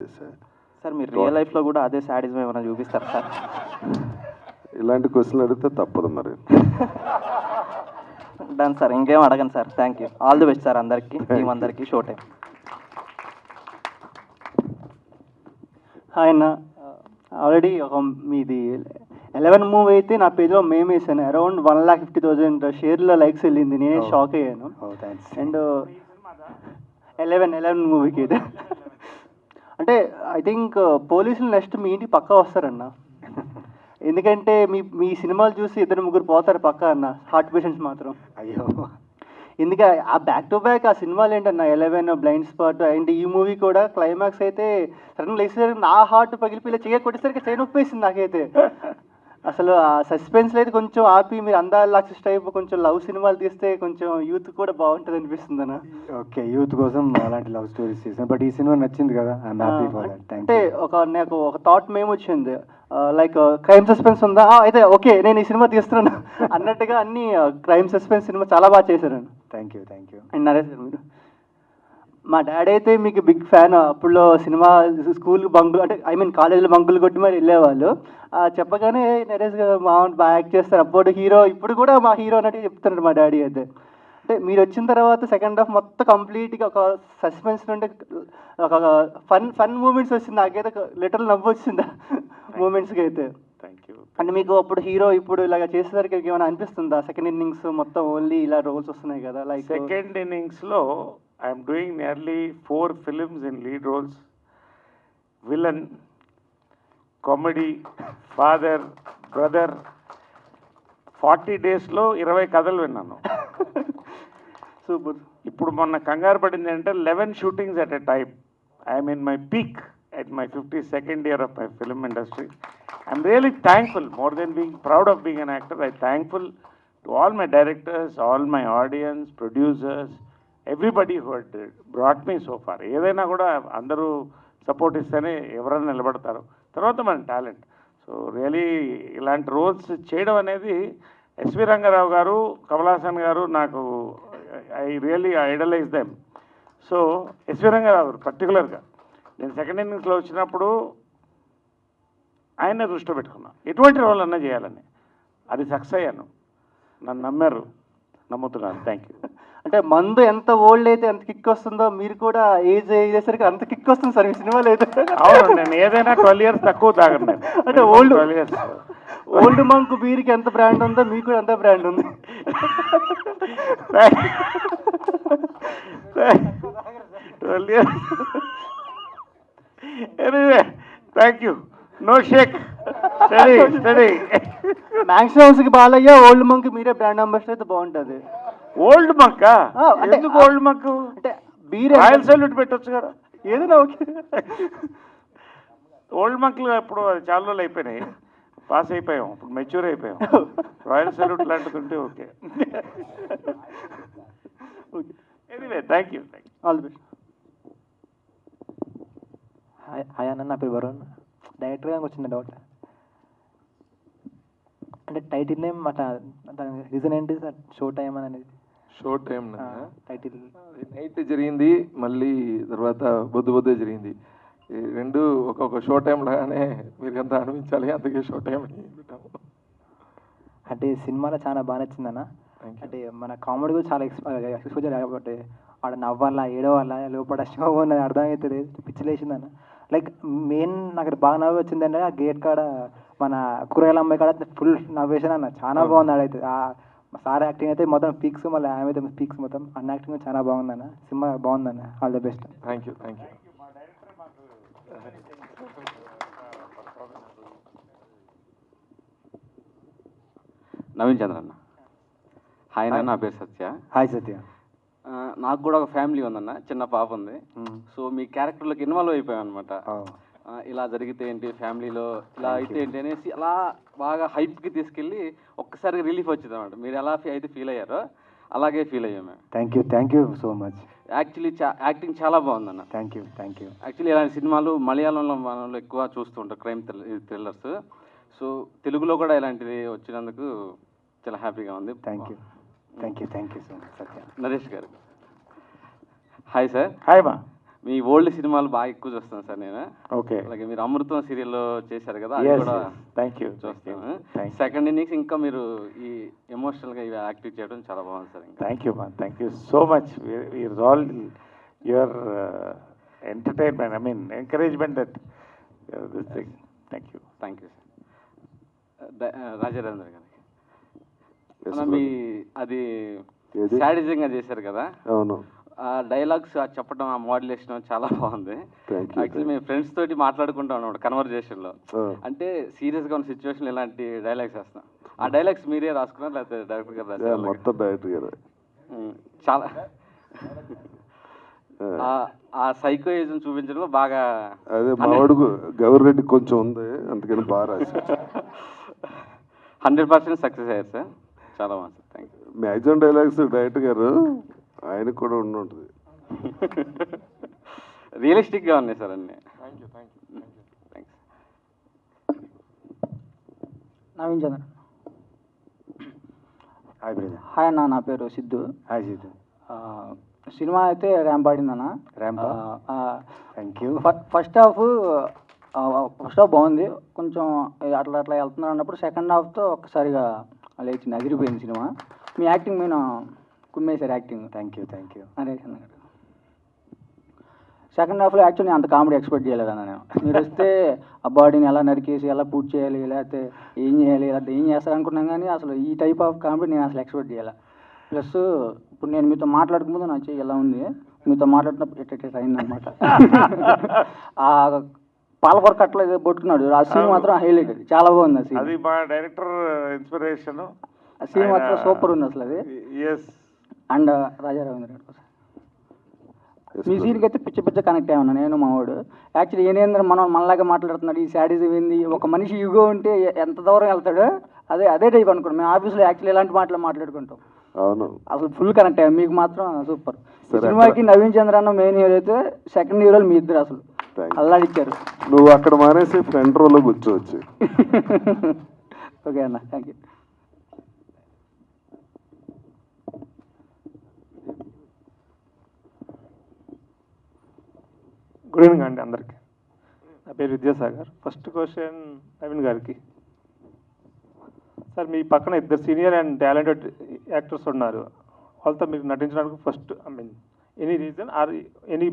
Sir మీరు real లైఫ్లో కూడా అదే శాడిజం ఏమైనా చూపిస్తారు సార్? ఇలాంటి క్వశ్చన్లు అడిగితే తప్పదు మరి. డన్ సార్, ఇంకేం అడగను sir. Thank you, all the best sir అందరికీ, టీం అందరికీ. Show time. హాయ్ అన్న, ఆల్రెడీ ఒక మీది 11 మూవీ అయితే నా పేజ్లో మేము వేసాను. అరౌండ్ 1,50,000 షేర్లో లైక్స్ వెళ్ళింది. నేనే షాక్ అయ్యాను. అండ్ 11 మూవీకి అయితే అంటే ఐ థింక్ పోలీసులు నెక్స్ట్ మీ ఇంటికి పక్కా వస్తారన్న. ఎందుకంటే మీ సినిమాలు చూసి 2-3 పోతారు పక్కా అన్న, హార్ట్ పేషెంట్స్ మాత్రం. అయ్యో, ఎందుకంటే ఆ బ్యాక్ టు బ్యాక్ ఆ సినిమాలు ఏంటన్న, 11, బ్లైండ్ స్పాట్ అండ్ ఈ మూవీ కూడా క్లైమాక్స్ అయితే సడన్గా లేచేసరికి నా హార్ట్ పగిలిపోయి చేయ కొట్టేసరికి చేయి నొప్పి వేసింది నాకైతే. అసలు ఆ సస్పెన్స్లో అయితే కొంచెం ఆపి మీరు అందాల లాక్సెస్ టైప్ కొంచెం లవ్ సినిమాలు తీస్తే కొంచెం యూత్ కూడా బాగుంటుంది అనిపిస్తుంది అన్న. ఓకే, యూత్ కోసం అలాంటి లవ్ స్టోరీస్ చేసాను. బట్ ఈ సినిమా నచ్చింది కదా, ఐఎమ్ హ్యాపీ ఫర్ దట్. అంటే నాకు ఒక థాట్ మేము వచ్చింది, లైక్ క్రైమ్ సస్పెన్స్ ఉందా, అయితే ఓకే నేను ఈ సినిమా తీస్తున్నాను అన్నట్టుగా అన్ని క్రైమ్ సస్పెన్స్ సినిమా చాలా బాగా చేశారు. Thank you. అండ్ నరేష్ గారు, మీరు మా డాడీ అయితే మీకు బిగ్ ఫ్యాన్. అప్పుడులో సినిమా స్కూల్ బంకులు అంటే ఐ మీన్ కాలేజీలో బంకులు కొట్టి మరి వెళ్ళేవాళ్ళు. చెప్పగానే నరేష్ గారు బాగా యాక్ట్ చేస్తారు, అప్పుడు హీరో, ఇప్పుడు కూడా మా హీరో అన్నట్టు చెప్తున్నారు మా డాడీ అయితే. అంటే మీరు వచ్చిన తర్వాత సెకండ్ హాఫ్ మొత్తం కంప్లీట్గా ఒక సస్పెన్స్ నుండి ఒక ఫన్ మూమెంట్స్ వచ్చింది. నాకైతే లిటరల్ నవ్వు వచ్చింది మూమెంట్స్కి అయితే. Thank you. అంటే మీకు అప్పుడు హీరో ఇప్పుడు ఇలాగ చేసేసరికి ఏమైనా అనిపిస్తుందా? సెకండ్ ఇన్నింగ్స్ మొత్తం ఓన్లీ ఇలా రోల్స్ వస్తున్నాయి కదా, లైక్ సెకండ్ ఇన్నింగ్స్లో I am doing nearly 4 films in lead roles, villain, comedy, father, brother. 40 డేస్లో 20 కథలు విన్నాను. సూపర్. ఇప్పుడు మొన్న కంగారు పడింది అంటే 11 shootings at a time. I'm in my peak at my 52nd year of my film industry. I'm really thankful, more than being proud of being an actor, I'm thankful to all my directors, all my audience, producers, everybody who had brought me so far. ఏదైనా కూడా అందరూ support ఇస్తేనే ఎవరైనా నిలబడతారు, తర్వాత మన talent. So really ఇలాంటి roles చేయడం అనేది ఎస్వి రంగారావు గారు, కమల్ హాసన్ గారు, నాకు I really idolize them. So S V Ranga Rao garu పర్టికులర్గా నేను సెకండ్ ఇన్నింగ్స్లో వచ్చినప్పుడు ఆయనే దృష్టిలో పెట్టుకున్నా, ఎటువంటి రోల్ అన్నా చేయాలని. అది సక్సెస్ అయ్యాను, నన్ను నమ్మారు, నమ్ముతున్నాను. Thank you. అంటే మందు ఎంత ఓల్డ్ అయితే ఎంత కిక్ వస్తుందో మీరు కూడా ఏజ్ అయ్యేసరికి అంత కిక్ వస్తుంది సార్ మీ సినిమాలో అయితే. అవును, నేను ఏదైనా 12 years తక్కువ తాగను నేను. అంటే ఓల్డ్ మంక్ బీర్కి ఎంత బ్రాండ్ ఉందో మీకు కూడా అంత బ్రాండ్ ఉంది. Anyway, thank you. No shake. Steady. Maximum హౌస్కి బాలయ్య, ఓల్డ్ మంక్ మీరే బ్రాండ్ అంబాసిడర్ అయితే బాగుంటుంది. ఓల్డ్ మంక్ అంటే ఎందుకు ఓల్డ్ మంక్? అంటే బీరే రాయల్ సల్యూట్ పెట్టొచ్చు కదా, ఏదైనా ఓకే. ఓల్డ్ మంక్లు ఇప్పుడు చాలా రోజులు అయిపోయినాయి, పాస్ అయిపోయాం, ఇప్పుడు మెచ్యూర్ అయిపోయాం. రాయల్ సల్యూట్ లాంటిది ఉంటే okay. Anyway, thank you. All the best. Hi అన్న, నా పేరు వరుణ్. డైరెక్టర్ గారికి వచ్చింది డౌట్, అంటే టైటిల్ నేమ్ అట్లా దాని రీజన్ ఏంటి సార్? షో టైం అనేది. షో టైం టైటిల్ నైట్ జరిగింది, మళ్ళీ తర్వాత బొద్దు జరిగింది. ఈ రెండు ఒక్కొక్క షో టైం లాగానే మీరు అంతా అనిపించాలి, అందుకే షో టైం అని పెట్టాము. అంటే సినిమాలో చాలా బాగా నచ్చిందన్న. అంటే మన కామెడీ కూడా చాలా ఎక్స్పోజర్ కాబట్టి ఆడ నవ్వాలా, ఏడవాలా, లోపల షో ఉన్నది అర్థమవుతుంది, పిచ్చిలేసిందన్న. లైక్ మెయిన్ నాకు బాగా నవ్వు వచ్చిందంటే ఆ గేట్ కాడ మన కూరగాయల అమ్మాయి కాడ ఫుల్ నవ్వేసాను అన్న, చాలా బాగుంది ఆడైతే. సార్ యాక్టింగ్ అయితే మొత్తం పీక్స్, మళ్ళీ ఆమె అయితే పీక్స్ మొత్తం, అన్న యాక్టింగ్ చాలా బాగుందన్న. సినిమా బాగుందన్న, all the best. Thank you. Naveen Chandra అన్న. హాయ్ అన్న, నా పేరు సత్య. హాయ్ సత్య. నాకు కూడా ఒక ఫ్యామిలీ ఉందన్న, చిన్న పాప ఉంది. సో మీ క్యారెక్టర్లోకి ఇన్వాల్వ్ అయిపోయాం అనమాట. ఇలా జరిగితే ఏంటి, ఫ్యామిలీలో ఇలా అయితే ఏంటి అనేసి అలా బాగా హైప్కి తీసుకెళ్ళి ఒక్కసారిగా రిలీఫ్ వచ్చింది అనమాట. మీరు ఎలా అయితే ఫీల్ అయ్యారో అలాగే ఫీల్ అయ్యాం మేము. Thank you so much. Actually acting చాలా బాగుందన్న. Thank you. యాక్చువల్లీ ఇలాంటి సినిమాలు మలయాళంలో మనలో ఎక్కువ చూస్తుంటారు, క్రైమ్ థ్రిల్లర్స్. సో తెలుగులో కూడా ఇలాంటిది వచ్చినందుకు చాలా హ్యాపీగా ఉంది. థ్యాంక్ యూ సో మచ్ సత్య. నరేష్ గారు. Hi sir. హాయ్ మా. మీ ఓల్డ్ సినిమాలు బాగా ఎక్కువ చూస్తాను సార్ నేను. ఓకే, అలాగే మీరు అమృతం సీరియల్లో చేశారు కదా, అది కూడా థ్యాంక్ యూ. చూస్తాను. సెకండ్ ఇన్నింగ్స్ ఇంకా మీరు ఈ ఎమోషనల్గా ఇవి యాక్టివ్ చేయడం చాలా బాగుంది సార్. ఇంకా thank you ma'am, thank you so much. It's all your entertainment, I mean encouragement that this thing. Thank you. Thank you sir. Rajarendra గారికి మీ అది సాడిజంగా చేశారు కదా, అవును. ఆ డైలాగ్స్ చెప్పడం, ఆ మోడ్యులేషన్ చాలా బాగుంది. యాక్చువల్లీ మేము ఫ్రెండ్స్ తోటి మాట్లాడుకుంటాం అన్నమాట కన్వర్జేషన్లో. అంటే సీరియస్గా ఉన్న సిచ్యువేషన్ ఇలాంటి డైలాగ్స్ వేస్తాం. ఆ డైలాగ్స్ మీరే రాసుకున్నారు లేకపోతే డైరెక్టర్ గారు రాశారు? మొత్తం డైరెక్టర్ గారు. చాలా ఆ సైకోయిజం చూపించడంలో బాగా అదే మా వాడుకు గౌరెడ్డి కొంచెం ఉంది, అందుకని బాగా రాసి 100% సక్సెస్ అయ్యారు సార్. చాలా బాగుంది sir. Thank you. Maximum dialogues director garu ఆయనకు కూడా ఉంటుంది. రియలిస్టిక్గా ఉన్నాయి సార్ అన్నీ. Thanks. Naveen Chandra. Hi brother. Hi అన్న, నా పేరు సిద్ధు. హాయ్ జీతు. సినిమా అయితే ర్యాంప్ ఆడిందన్న. Ramp. Thank you. First half బాగుంది, కొంచెం అట్లా అట్లా వెళ్తున్నారు అన్నప్పుడు సెకండ్ హాఫ్తో ఒక్కసారిగా లేచింది, అదిరిపోయింది సినిమా. మీ యాక్టింగ్ మీద కుమ్మేశారు acting. Thank you, thank you. Naresh అన్న గారు సెకండ్ హాఫ్లో యాక్చువల్లీ అంత కామెడీ ఎక్స్పెక్ట్ చేయలేదన్న నేను. మీరు వస్తే ఆ బాడీని ఎలా నరికేసి ఎలా పూర్తి చేయాలి, లేకపోతే ఏం చేయాలి, లేకపోతే ఏం చేస్తారు అనుకున్నాం, కానీ అసలు ఈ టైప్ ఆఫ్ కామెడీ నేను అసలు ఎక్స్పెక్ట్ చేయాలి. ప్లస్ ఇప్పుడు నేను మీతో మాట్లాడుకుంటే నా చెయ్యి ఎలా ఉంది, మీతో మాట్లాడుతున్నప్పుడు ఎట్ట అయిందనమాట. ఆ పాలకొరకు అట్లా పట్టుకున్నాడు, ఆ సీన్ మాత్రం హైలైట్, చాలా బాగుంది ఆ సీన్. అది మా డైరెక్టర్ ఇన్స్పిరేషన్. ఆ సీన్ మాత్రం సూపర్ ఉంది అసలు అది. ఎస్. అండ్ రాజా రవీంద్ర గారు మీ సీన్కి అయితే పిచ్చ కనెక్ట్ అయ్యా ఉన్నా నేను, మా వాడు. యాక్చువల్లీ ఏనేంద్ర మనలాగా మాట్లాడుతున్నాడు, ఈ శాడిజం ఏంది, ఒక మనిషి యుగో ఉంటే ఎంత దూరం వెళ్తాడు, అదే టైప్ అనుకోండి. మేము ఆఫీస్లో యాక్చువల్లీ ఇలాంటి మాటలు మాట్లాడుకుంటాం. అవును, అసలు ఫుల్ కనెక్ట్ అయ్యాం. మీకు మాత్రం సూపర్. సినిమాకి నవీన్ చంద్ర అన్న మెయిన్ హీరో అయితే, సెకండ్ హీరోలు మీ ఇద్దరు అసలు అల్లాడిచ్చారు. నువ్వు అక్కడ మానేసి ఫ్రంట్ రోలో కూర్చోవచ్చు. ఓకే అన్న, థ్యాంక్ యూ. గుడ్ ఈవినింగ్ అండి అందరికి. నా పేరు విద్యాసాగర్. ఫస్ట్ క్వశ్చన్ నవీన్ గారికి. సార్, మీ పక్కన ఇద్దరు సీనియర్ అండ్ టాలెంటెడ్ యాక్టర్స్ ఉన్నారు, వాళ్ళతో మీరు నటించడానికి first any reason or any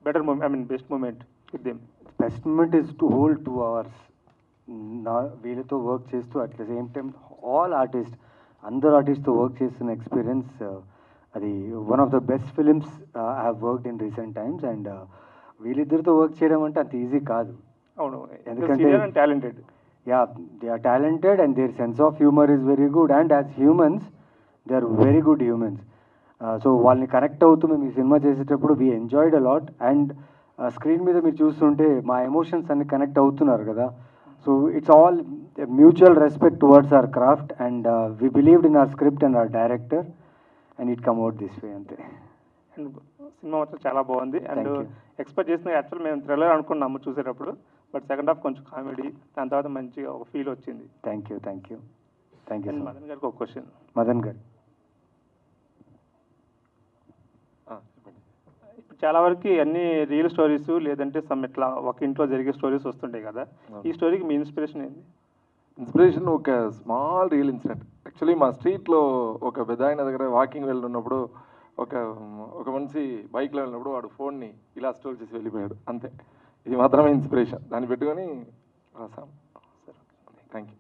better moment, best moment with them? Best moment is to hold 2 hours నా వీళ్ళతో వర్క్ చేస్తూ, at the same time all artist, అందరు ఆర్టిస్ట్తో వర్క్ చేస్తున్న ఎక్స్పీరియన్స్, అది one of the best films I have worked in recent times. And వీళ్ళిద్దరితో work చేయడం అంటే అంత ఈజీ కాదు. అవును, ఎందుకంటే talented. Yeah, they are talented and their sense of humor is very good, and as humans they are very good humans. So వాళ్ళని connect అవుతూ మేము ఈ సినిమా చేసేటప్పుడు we enjoyed a lot, and screen మీద మీరు చూస్తుంటే మా ఎమోషన్స్ అన్ని కనెక్ట్ అవుతున్నారు కదా. So it's all mutual respect towards our craft, and we believed in our script and our director, and it come out this way అంతే. And cinema మాత్రం చాలా బాగుంది. అండ్ ఎక్స్పెక్ట్ చేసిన యాక్చువల్ మేము థ్రిల్లర్ అనుకున్నాము చూసేటప్పుడు, బట్ సెకండ్ హాఫ్ కొంచెం comedy, దాని తర్వాత మంచిగా ఒక ఫీల్ వచ్చింది. Thank you, thank you, thank you. Madan గారికి ఒక క్వశ్చన్. మదన్ గారు, ఇప్పుడు చాలా వరకు అన్ని రియల్ స్టోరీస్ లేదంటే సమ్ ఇట్లా ఒక ఇంట్లో జరిగే స్టోరీస్ వస్తుంటాయి కదా, ఈ స్టోరీకి మీ ఇన్స్పిరేషన్ ఏంది? ఇన్స్పిరేషన్ ఒక స్మాల్ రియల్ ఇన్సిడెంట్. యాక్చువల్లీ మా స్ట్రీట్లో ఒక పెద్ద ఆయన దగ్గర వాకింగ్ వెళ్తున్నప్పుడు ఒక మనిషి బైక్లో వెళ్ళినప్పుడు వాడు ఫోన్ని ఇలా స్టోర్ చేసి వెళ్ళిపోయాడు, అంతే. ఇది మాత్రమే ఇన్స్పిరేషన్, దాన్ని పెట్టుకొని రాసాం. Thank you.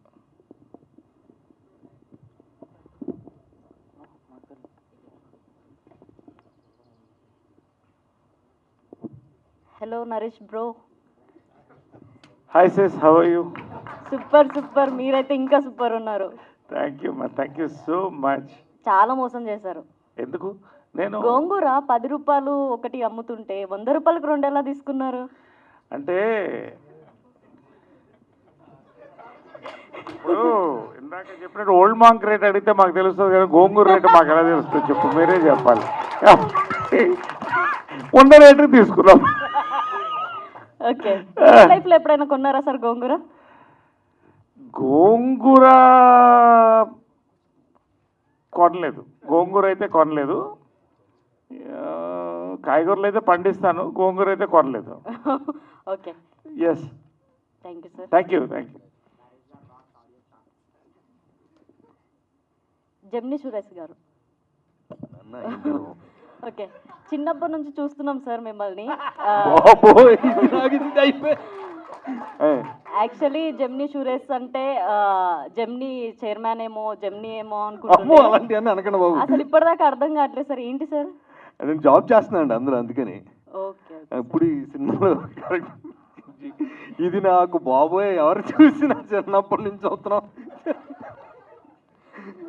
Hello Naresh bro. Hi sis, how are you? Super, మీరైతే ఇంకా సూపర్ ఉన్నారు. థ్యాంక్ యూ మా, థ్యాంక్ యూ సో మచ్. చాలా మోసం చేశారు. ఎందుకు? నేను గోంగూర 10 రూపాయలు ఒకటి అమ్ముతుంటే 100 రూపాయలకు 2 ఎలా తీసుకున్నారు? అంటే ఇప్పుడు ఇందాక చెప్పినట్టు ఓల్డ్ మాంక్ రేట్ అడిగితే మాకు తెలుస్తుంది కానీ గోంగూర రేట్ మాకు ఎలా తెలుస్తుంది చెప్పు, మీరే చెప్పాలి. ఉన్న రేటు తీసుకున్నాం. ఓకే, లైఫ్లో ఎప్పుడైనా కొన్నారా సార్ గోంగూర? గోంగూర కొనలేదు, గోంగూర అయితే కొనలేదు. కాయగూరలు అయితే పండిస్తాను, గోంగూర అయితే కొనలేదు. Okay, yes, thank you sir. Thank you. Gemini Suresh garu. Okay, చిన్నప్పటి నుంచి చూస్తున్నాం సార్ మిమ్మల్ని. యాక్చువల్లీ జెమిని సురేష్ అంటే జెమిని చైర్మన్ ఏమో, జెమిని ఏమో అనుకుంటున్నాను. అలాంటివన్నీ అనకండి బాబు. అసలు ఇప్పటిదాకా అర్థం కావట్లేదు సార్, ఏంటి సార్? నేను జాబ్ చేస్తున్నానండి అందులో, అందుకని ఓకే. ఇప్పుడు ఈ సినిమాలో ఇది నాకు బాబోయ్ ఎవరు చూసినా చిన్నప్పటి నుంచి చూస్తున్నాం